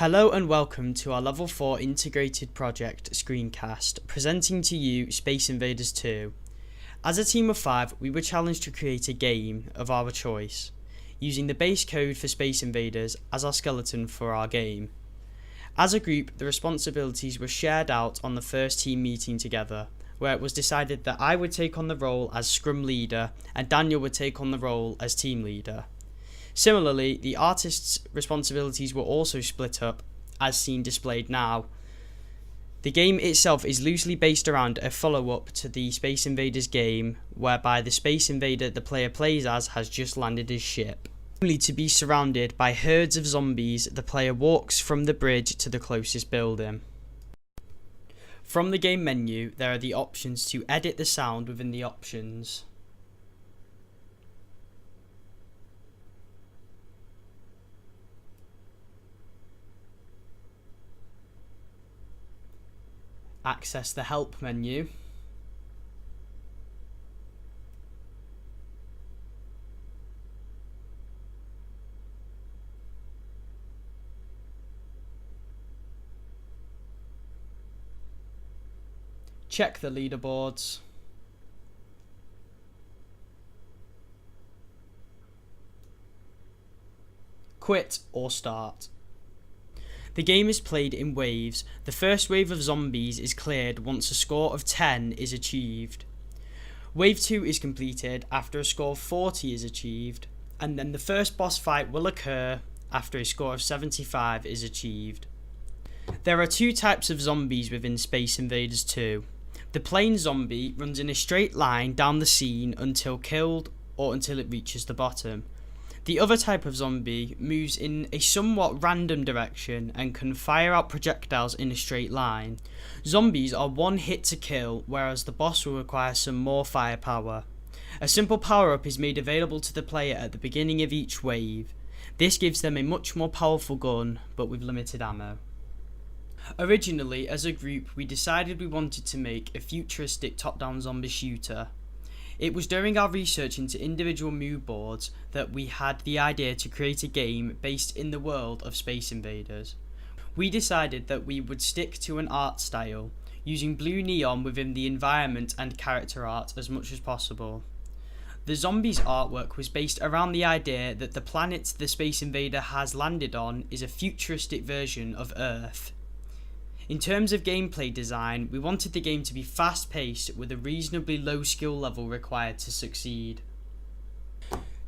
Hello and welcome to our Level 4 integrated project Screencast, presenting to you Space Invaders 2. As a team of 5, we were challenged to create a game of our choice, using the base code for Space Invaders as our skeleton for our game. As a group, the responsibilities were shared out on the first team meeting together, where it was decided that I would take on the role as Scrum Leader and Daniel would take on the role as Team Leader. Similarly, the artist's responsibilities were also split up, as seen displayed now. The game itself is loosely based around a follow-up to the Space Invaders game, whereby the Space Invader the player plays as has just landed his ship. Only to be surrounded by herds of zombies, the player walks from the bridge to the closest building. From the game menu, there are the options to edit the sound within the options. Access the help menu. Check the leaderboards. Quit or start. The game is played in waves. The first wave of zombies is cleared once a score of 10 is achieved. Wave 2 is completed after a score of 40 is achieved, and then the first boss fight will occur after a score of 75 is achieved. There are two types of zombies within Space Invaders 2. The plain zombie runs in a straight line down the scene until killed or until it reaches the bottom. The other type of zombie moves in a somewhat random direction and can fire out projectiles in a straight line. Zombies are one hit to kill, whereas the boss will require some more firepower. A simple power-up is made available to the player at the beginning of each wave. This gives them a much more powerful gun, but with limited ammo. Originally, as a group, we decided we wanted to make a futuristic top-down zombie shooter. It was during our research into individual mood boards that we had the idea to create a game based in the world of Space Invaders. We decided that we would stick to an art style, using blue neon within the environment and character art as much as possible. The zombies artwork was based around the idea that the planet the Space Invader has landed on is a futuristic version of Earth. In terms of gameplay design, we wanted the game to be fast-paced with a reasonably low skill level required to succeed.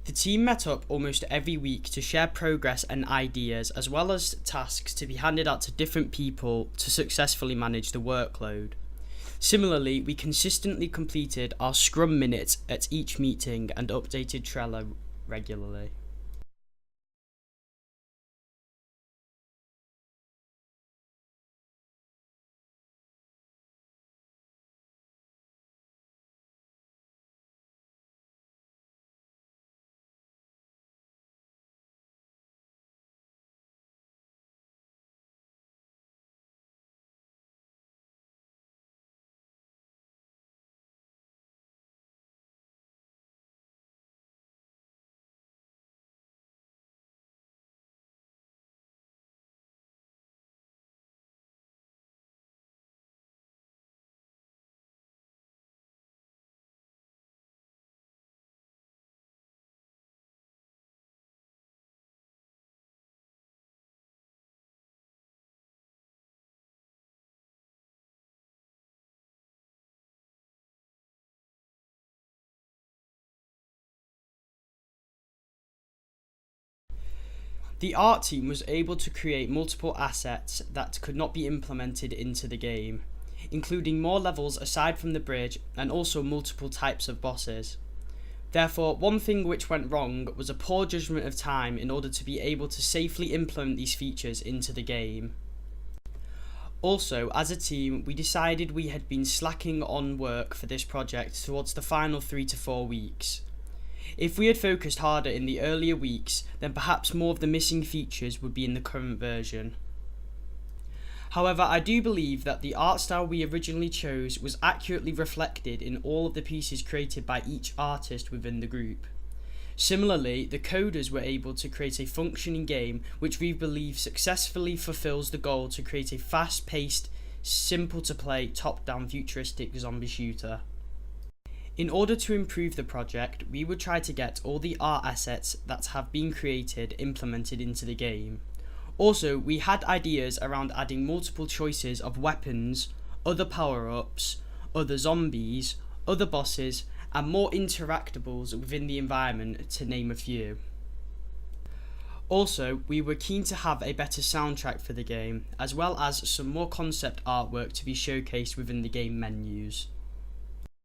The team met up almost every week to share progress and ideas, as well as tasks to be handed out to different people to successfully manage the workload. Similarly, we consistently completed our Scrum minutes at each meeting and updated Trello regularly. The art team was able to create multiple assets that could not be implemented into the game, including more levels aside from the bridge and also multiple types of bosses. Therefore, one thing which went wrong was a poor judgment of time in order to be able to safely implement these features into the game. Also, as a team, we decided we had been slacking on work for this project towards the final 3 to 4 weeks. If we had focused harder in the earlier weeks, then perhaps more of the missing features would be in the current version. However, I do believe that the art style we originally chose was accurately reflected in all of the pieces created by each artist within the group. Similarly, the coders were able to create a functioning game which we believe successfully fulfills the goal to create a fast-paced, simple-to-play, top-down futuristic zombie shooter. In order to improve the project, we would try to get all the art assets that have been created implemented into the game. Also, we had ideas around adding multiple choices of weapons, other power-ups, other zombies, other bosses, and more interactables within the environment, to name a few. Also, we were keen to have a better soundtrack for the game, as well as some more concept artwork to be showcased within the game menus.